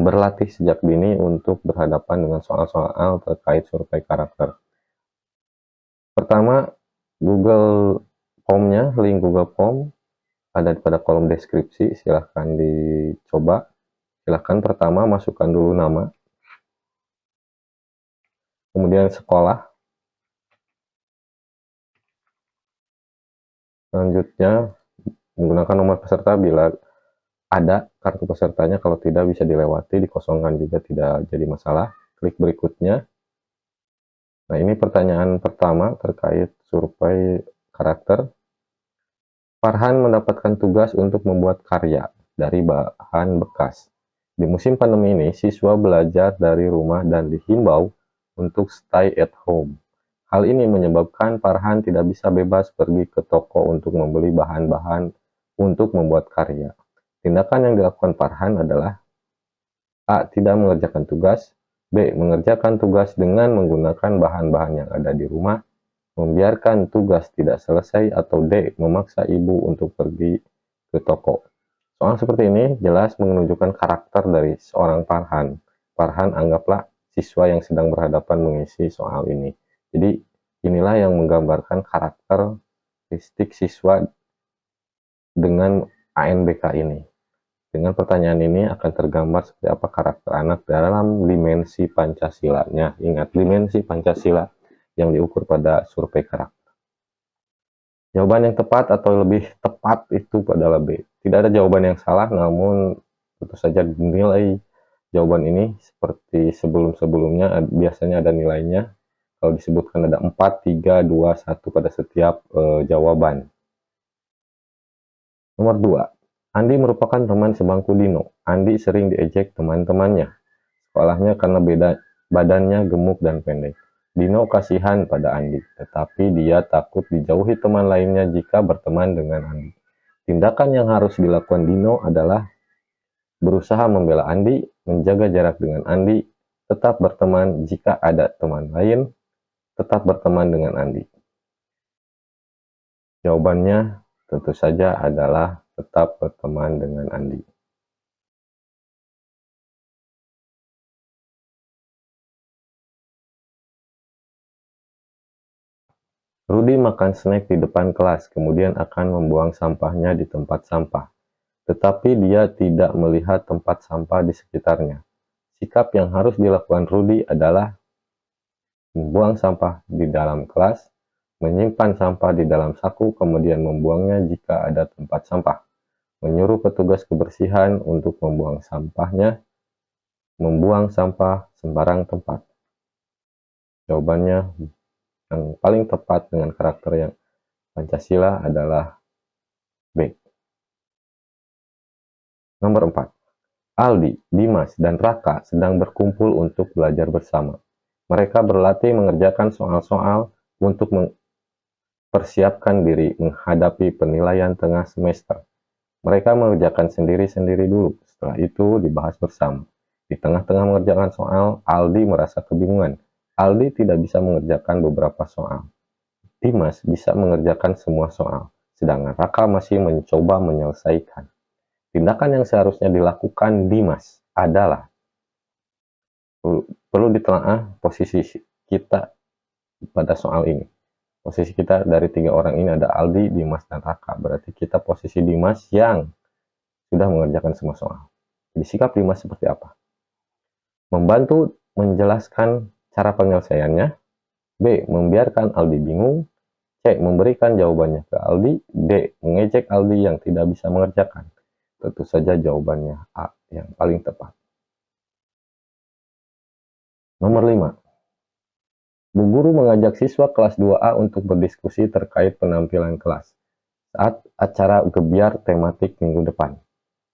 berlatih sejak dini untuk berhadapan dengan soal-soal terkait survei karakter. Pertama, Google Form-nya, link Google Form ada pada kolom deskripsi, silahkan dicoba. Silahkan pertama masukkan dulu nama, kemudian sekolah, selanjutnya menggunakan nomor peserta bila ada kartu pesertanya, kalau tidak bisa dilewati, dikosongkan juga tidak jadi masalah. Klik berikutnya. Nah, ini pertanyaan pertama terkait survei karakter. Farhan mendapatkan tugas untuk membuat karya dari bahan bekas. Di musim pandemi ini, siswa belajar dari rumah dan dihimbau untuk stay at home. Hal ini menyebabkan Farhan tidak bisa bebas pergi ke toko untuk membeli bahan-bahan untuk membuat karya. Tindakan yang dilakukan Farhan adalah A. Tidak mengerjakan tugas, B. Mengerjakan tugas dengan menggunakan bahan-bahan yang ada di rumah, membiarkan tugas tidak selesai, atau D. Memaksa ibu untuk pergi ke toko. Soal seperti ini jelas menunjukkan karakter dari seorang Farhan. Farhan anggaplah siswa yang sedang berhadapan mengisi soal ini. Jadi inilah yang menggambarkan karakteristik siswa dengan ANBK ini. Dengan pertanyaan ini akan tergambar seperti apa karakter anak dalam dimensi Pancasilanya. Ingat, dimensi Pancasila yang diukur pada survei karakter. Jawaban yang tepat atau lebih tepat itu adalah B. Tidak ada jawaban yang salah, namun tentu saja nilai jawaban ini seperti sebelum-sebelumnya biasanya ada nilainya. Kalau disebutkan ada 4, 3, 2, 1 pada setiap jawaban. Nomor 2. Andi merupakan teman sebangku Dino. Andi sering diejek teman-temannya. Sekolahnya karena badannya gemuk dan pendek. Dino kasihan pada Andi, tetapi dia takut dijauhi teman lainnya jika berteman dengan Andi. Tindakan yang harus dilakukan Dino adalah berusaha membela Andi, menjaga jarak dengan Andi, tetap berteman jika ada teman lain, tetap berteman dengan Andi. Jawabannya tentu saja adalah tetap berteman dengan Andi. Rudi makan snack di depan kelas, kemudian akan membuang sampahnya di tempat sampah. Tetapi dia tidak melihat tempat sampah di sekitarnya. Sikap yang harus dilakukan Rudi adalah membuang sampah di dalam kelas, menyimpan sampah di dalam saku, kemudian membuangnya jika ada tempat sampah, menyuruh petugas kebersihan untuk membuang sampahnya, membuang sampah sembarang tempat. Jawabannya yang paling tepat dengan karakter yang Pancasila adalah B. Nomor 4. Aldi, Dimas, dan Raka sedang berkumpul untuk belajar bersama. Mereka berlatih mengerjakan soal-soal untuk mempersiapkan diri menghadapi penilaian tengah semester. Mereka mengerjakan sendiri-sendiri dulu, setelah itu dibahas bersama. Di tengah-tengah mengerjakan soal, Aldi merasa kebingungan. Aldi tidak bisa mengerjakan beberapa soal. Dimas bisa mengerjakan semua soal, sedangkan Raka masih mencoba menyelesaikan. Tindakan yang seharusnya dilakukan Dimas adalah perlu ditelaah posisi kita pada soal ini. Posisi kita dari 3 orang ini ada Aldi, Dimas, dan Raka. Berarti kita posisi Dimas yang sudah mengerjakan semua soal. Jadi sikap Dimas seperti apa? Membantu menjelaskan cara penyelesaiannya. B. Membiarkan Aldi bingung. C. Memberikan jawabannya ke Aldi. D. Mengejek Aldi yang tidak bisa mengerjakan. Tentu saja jawabannya A yang paling tepat. Nomor 5. Bu Guru mengajak siswa kelas 2A untuk berdiskusi terkait penampilan kelas saat acara gebiar tematik minggu depan.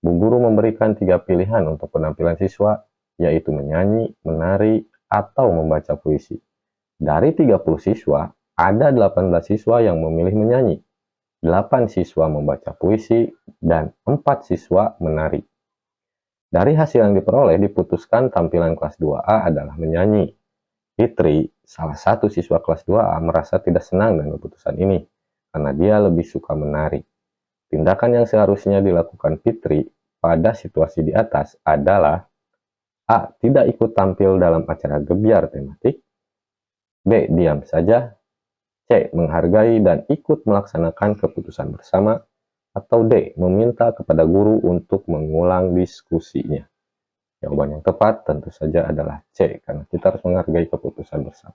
Bu Guru memberikan 3 pilihan untuk penampilan siswa, yaitu menyanyi, menari, atau membaca puisi. Dari 30 siswa, ada 18 siswa yang memilih menyanyi, 8 siswa membaca puisi, dan 4 siswa menari. Dari hasil yang diperoleh diputuskan tampilan kelas 2A adalah menyanyi. Fitri, salah satu siswa kelas 2A, merasa tidak senang dengan keputusan ini, karena dia lebih suka menari. Tindakan yang seharusnya dilakukan Fitri pada situasi di atas adalah A. Tidak ikut tampil dalam acara gebyar tematik. B. Diam saja. C. Menghargai dan ikut melaksanakan keputusan bersama. Atau D. Meminta kepada guru untuk mengulang diskusinya. Jawaban yang tepat tentu saja adalah C, karena kita harus menghargai keputusan bersama.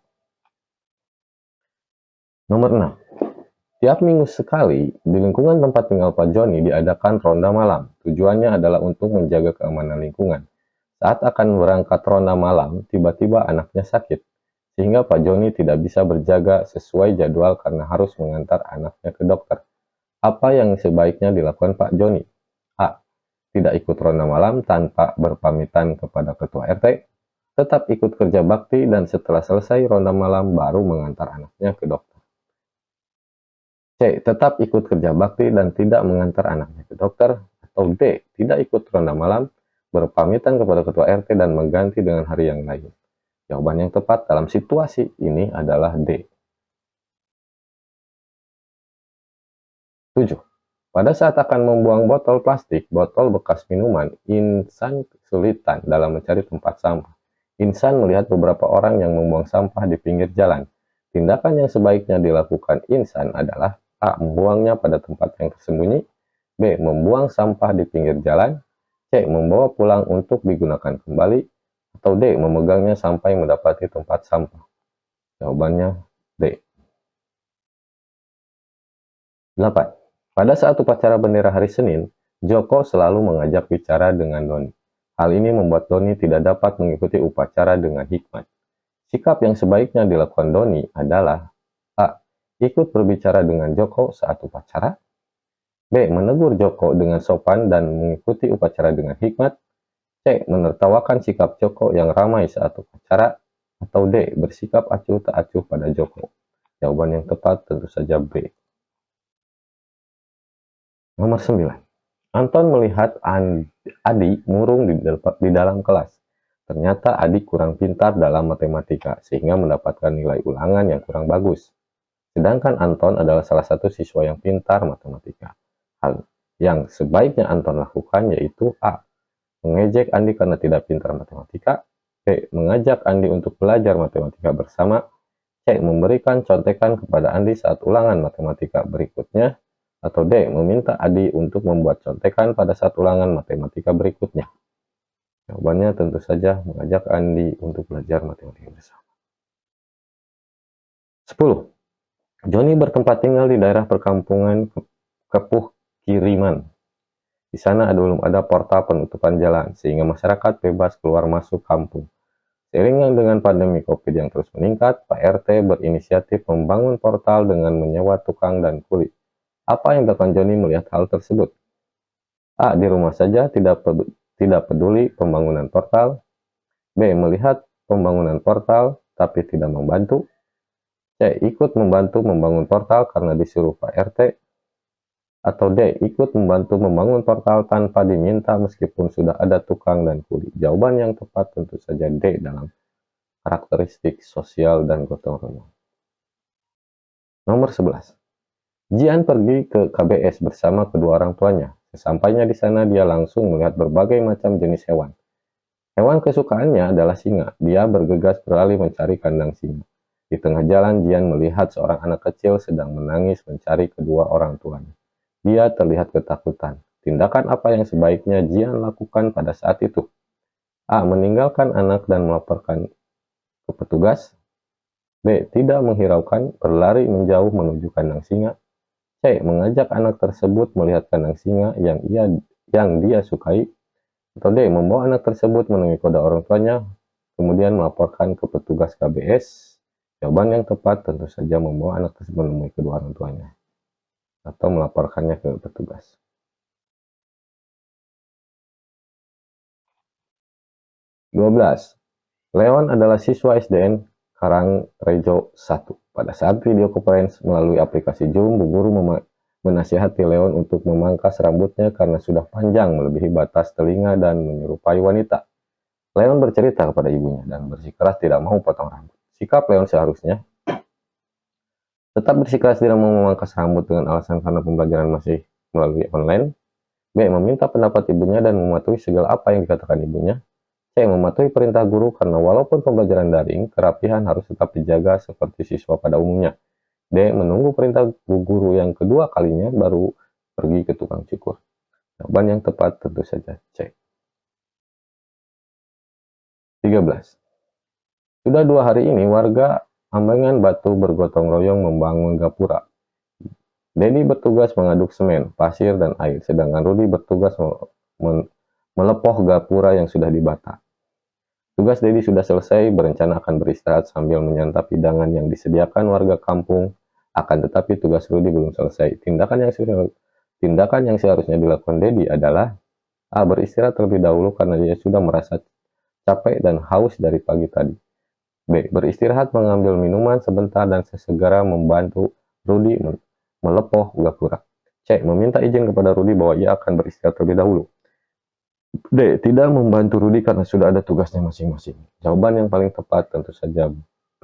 Nomor 6. Tiap minggu sekali, di lingkungan tempat tinggal Pak Joni diadakan ronda malam. Tujuannya adalah untuk menjaga keamanan lingkungan. Saat akan berangkat ronda malam, tiba-tiba anaknya sakit, sehingga Pak Joni tidak bisa berjaga sesuai jadwal karena harus mengantar anaknya ke dokter. Apa yang sebaiknya dilakukan Pak Joni? A. Tidak ikut ronda malam tanpa berpamitan kepada ketua RT, tetap ikut kerja bakti dan setelah selesai ronda malam baru mengantar anaknya ke dokter. C. Tetap ikut kerja bakti dan tidak mengantar anaknya ke dokter. Atau D. Tidak ikut ronda malam, berpamitan kepada ketua RT dan mengganti dengan hari yang lain. Jawaban yang tepat dalam situasi ini adalah D. 7. Pada saat akan membuang botol plastik, botol bekas minuman, Insan kesulitan dalam mencari tempat sampah. Insan melihat beberapa orang yang membuang sampah di pinggir jalan. Tindakan yang sebaiknya dilakukan Insan adalah A. Membuangnya pada tempat yang tersembunyi. B. Membuang sampah di pinggir jalan. C. Membawa pulang untuk digunakan kembali. Atau D. Memegangnya sampai mendapati tempat sampah. Jawabannya D. 8. Pada saat upacara bendera hari Senin, Joko selalu mengajak bicara dengan Doni. Hal ini membuat Doni tidak dapat mengikuti upacara dengan hikmat. Sikap yang sebaiknya dilakukan Doni adalah A. Ikut berbicara dengan Joko saat upacara. B. Menegur Joko dengan sopan dan mengikuti upacara dengan hikmat. C. Menertawakan sikap Joko yang ramai saat upacara. Atau D. Bersikap acuh tak acuh pada Joko. Jawaban yang tepat tentu saja B. Nomor 9. Anton melihat Adi murung di dalam kelas. Ternyata Adi kurang pintar dalam matematika, sehingga mendapatkan nilai ulangan yang kurang bagus. Sedangkan Anton adalah salah satu siswa yang pintar matematika. Hal yang sebaiknya Anton lakukan yaitu A. Mengejek Andi karena tidak pintar matematika. B. Mengajak Andi untuk belajar matematika bersama. C. Memberikan contekan kepada Andi saat ulangan matematika berikutnya. Atau D. Meminta Adi untuk membuat contekan pada saat ulangan matematika berikutnya. Jawabannya tentu saja mengajak Andi untuk belajar matematika bersama. 10. Joni bertempat tinggal di daerah perkampungan Kepuh Kiriman. Di sana belum ada portal penutupan jalan, sehingga masyarakat bebas keluar masuk kampung. Seiring dengan pandemi COVID yang terus meningkat, Pak RT berinisiatif membangun portal dengan menyewa tukang dan kuli. Apa yang dilakukan Joni melihat hal tersebut? A. Di rumah saja, tidak peduli pembangunan portal. B. Melihat pembangunan portal, tapi tidak membantu. C. Ikut membantu membangun portal karena disuruh Pak RT. Atau D. Ikut membantu membangun portal tanpa diminta meskipun sudah ada tukang dan kuli. Jawaban yang tepat tentu saja D dalam karakteristik sosial dan gotong royong. Nomor 11. Jian pergi ke KBS bersama kedua orang tuanya. Sesampainya di sana, dia langsung melihat berbagai macam jenis hewan. Hewan kesukaannya adalah singa. Dia bergegas beralih mencari kandang singa. Di tengah jalan, Jian melihat seorang anak kecil sedang menangis mencari kedua orang tuanya. Dia terlihat ketakutan. Tindakan apa yang sebaiknya Jian lakukan pada saat itu? A. Meninggalkan anak dan melaporkan ke petugas. B. Tidak menghiraukan, berlari menjauh menuju kandang singa. C. Mengajak anak tersebut melihat kandang singa yang dia sukai. Atau D. Membawa anak tersebut menemui kedua orang tuanya, kemudian melaporkan ke petugas KBS. Jawaban yang tepat tentu saja membawa anak tersebut menemui kedua orang tuanya atau melaporkannya ke petugas. 12. Leon adalah siswa SDN Karangrejo 1. Pada saat video conference melalui aplikasi Zoom, Bu Guru menasihati Leon untuk memangkas rambutnya karena sudah panjang melebihi batas telinga dan menyerupai wanita. Leon bercerita kepada ibunya dan bersikeras tidak mau potong rambut. Sikap Leon seharusnya tetap bersikeras tidak mau memangkas rambut dengan alasan karena pembelajaran masih melalui online. B. Meminta pendapat ibunya dan mematuhi segala apa yang dikatakan ibunya. C. Mematuhi perintah guru karena walaupun pembelajaran daring, kerapihan harus tetap dijaga seperti siswa pada umumnya. D. Menunggu perintah guru yang kedua kalinya baru pergi ke tukang cukur. Jawaban yang tepat tentu saja C. 13. Sudah 2 hari ini warga Ambengan Batu bergotong royong membangun gapura. Dedi bertugas mengaduk semen, pasir, dan air, sedangkan Rudi bertugas melepoh gapura yang sudah dibata. Tugas Dedi sudah selesai, berencana akan beristirahat sambil menyantap hidangan yang disediakan warga kampung. Akan tetapi tugas Rudi belum selesai. Tindakan yang seharusnya dilakukan Dedi adalah A. Beristirahat terlebih dahulu karena dia sudah merasa capek dan haus dari pagi tadi. B. Beristirahat, mengambil minuman sebentar, dan sesegera membantu Rudi melepoh gapura. C. Meminta izin kepada Rudi bahwa ia akan beristirahat terlebih dahulu. D. Tidak membantu Rudi karena sudah ada tugasnya masing-masing. Jawaban yang paling tepat tentu saja B.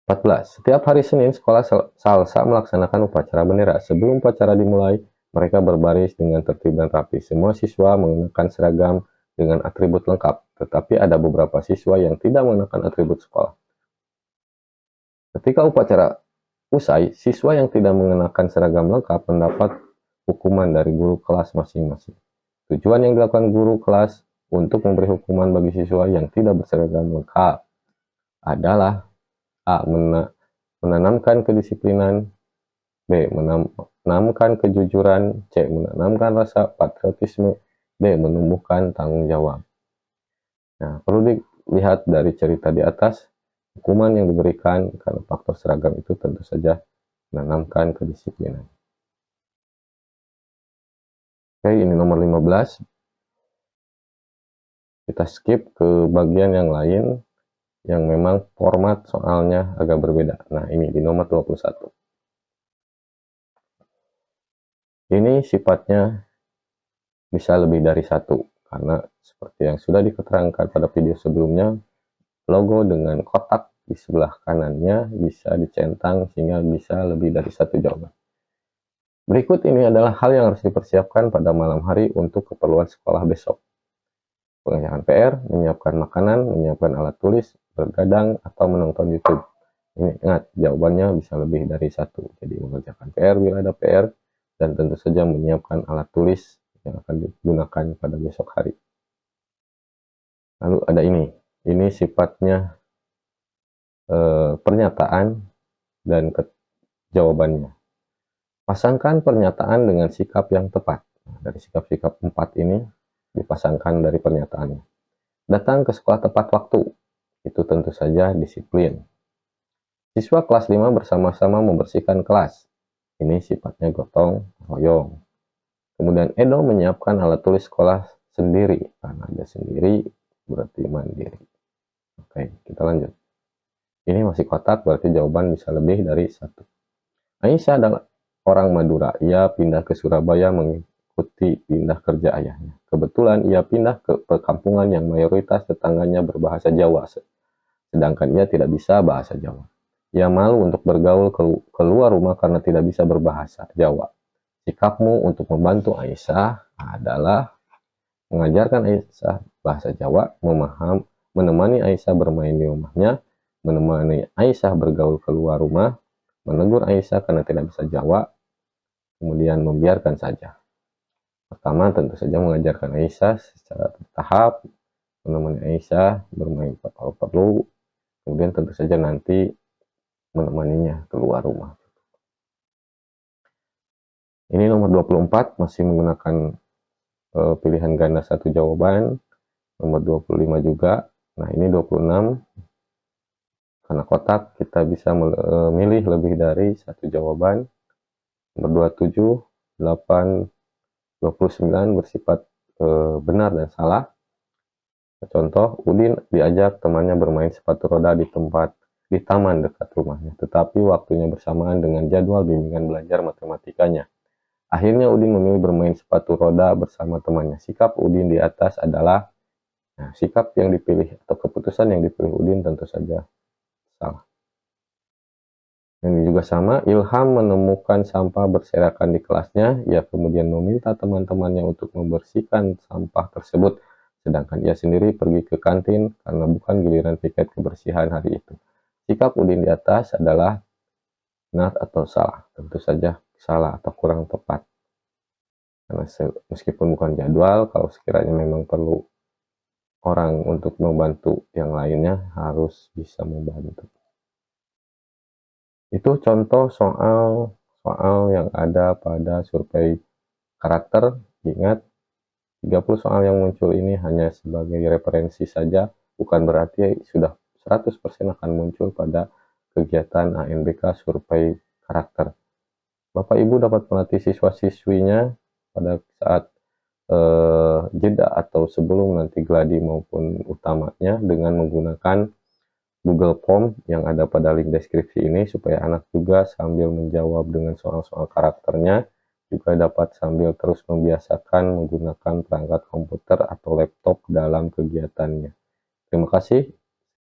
14. Setiap hari Senin, sekolah Salsa melaksanakan upacara bendera. Sebelum upacara dimulai, mereka berbaris dengan tertib dan rapi. Semua siswa mengenakan seragam dengan atribut lengkap, tetapi ada beberapa siswa yang tidak mengenakan atribut sekolah. Ketika upacara usai, siswa yang tidak mengenakan seragam lengkap mendapat hukuman dari guru kelas masing-masing. Tujuan yang dilakukan guru kelas untuk memberi hukuman bagi siswa yang tidak berseragam lengkap adalah A. Menanamkan kedisiplinan, B. Menanamkan kejujuran, C. Menanamkan rasa patriotisme, D. Menumbuhkan tanggung jawab. Nah, perlu dilihat dari cerita di atas, hukuman yang diberikan karena faktor seragam itu tentu saja menanamkan kedisiplinan. Oke, ini nomor 15. Kita skip ke bagian yang lain yang memang format soalnya agak berbeda. Nah, ini di nomor 21. Ini sifatnya bisa lebih dari satu, karena seperti yang sudah diterangkan pada video sebelumnya, logo dengan kotak di sebelah kanannya bisa dicentang sehingga bisa lebih dari satu jawaban. Berikut ini adalah hal yang harus dipersiapkan pada malam hari untuk keperluan sekolah besok. Pengerjaan PR, menyiapkan makanan, menyiapkan alat tulis, bergadang, atau menonton YouTube. Ini ingat, jawabannya bisa lebih dari satu. Jadi mengerjakan PR bila ada PR, dan tentu saja menyiapkan alat tulis yang akan digunakan pada besok hari. Lalu ada ini sifatnya pernyataan dan jawabannya. Pasangkan pernyataan dengan sikap yang tepat. Nah, dari sikap-sikap 4 ini dipasangkan dari pernyataannya. Datang ke sekolah tepat waktu, itu tentu saja disiplin. Siswa kelas 5 bersama-sama membersihkan kelas, ini sifatnya gotong royong. Kemudian Edo menyiapkan alat tulis sekolah sendiri, karena ada sendiri berarti mandiri. Oke, kita lanjut. Ini masih kotak, berarti jawaban bisa lebih dari satu. Aisyah adalah orang Madura, ia pindah ke Surabaya mengikuti pindah kerja ayahnya. Kebetulan ia pindah ke perkampungan yang mayoritas tetangganya berbahasa Jawa, sedangkan ia tidak bisa bahasa Jawa. Ia malu untuk bergaul keluar rumah karena tidak bisa berbahasa Jawa. Sikapmu untuk membantu Aisyah adalah mengajarkan Aisyah bahasa Jawa, menemani Aisyah bermain di rumahnya, menemani Aisyah bergaul keluar rumah, menegur Aisyah karena tidak bisa Jawa, kemudian membiarkan saja. Pertama, tentu saja mengajarkan Aisyah secara bertahap, menemani Aisyah bermain kalau perlu, kemudian tentu saja nanti menemaninya keluar rumah. Ini nomor 24, masih menggunakan pilihan ganda satu jawaban. Nomor 25 juga. Nah, ini 26. Karena kotak, kita bisa memilih lebih dari satu jawaban. Nomor 27, 8, 29 bersifat benar dan salah. Contoh, Udin diajak temannya bermain sepatu roda di taman dekat rumahnya, tetapi waktunya bersamaan dengan jadwal bimbingan belajar matematikanya. Akhirnya Udin memilih bermain sepatu roda bersama temannya. Sikap Udin di atas adalah, sikap yang dipilih atau keputusan yang dipilih Udin tentu saja salah. Ini juga sama, Ilham menemukan sampah berserakan di kelasnya. Ia kemudian meminta teman-temannya untuk membersihkan sampah tersebut, sedangkan ia sendiri pergi ke kantin karena bukan giliran piket kebersihan hari itu. Sikap Udin di atas adalah benar atau salah? Tentu saja salah atau kurang tepat. Karena meskipun bukan jadwal, kalau sekiranya memang perlu orang untuk membantu yang lainnya, harus bisa membantu. Itu contoh soal yang ada pada survei karakter. Ingat, 30 soal yang muncul ini hanya sebagai referensi saja, bukan berarti sudah 100% akan muncul pada kegiatan ANBK survei karakter. Bapak Ibu dapat melatih siswa-siswinya pada saat jeda atau sebelum nanti gladi maupun utamanya dengan menggunakan Google Form yang ada pada link deskripsi ini, supaya anak juga sambil menjawab dengan soal-soal karakternya juga dapat sambil terus membiasakan menggunakan perangkat komputer atau laptop dalam kegiatannya. Terima kasih.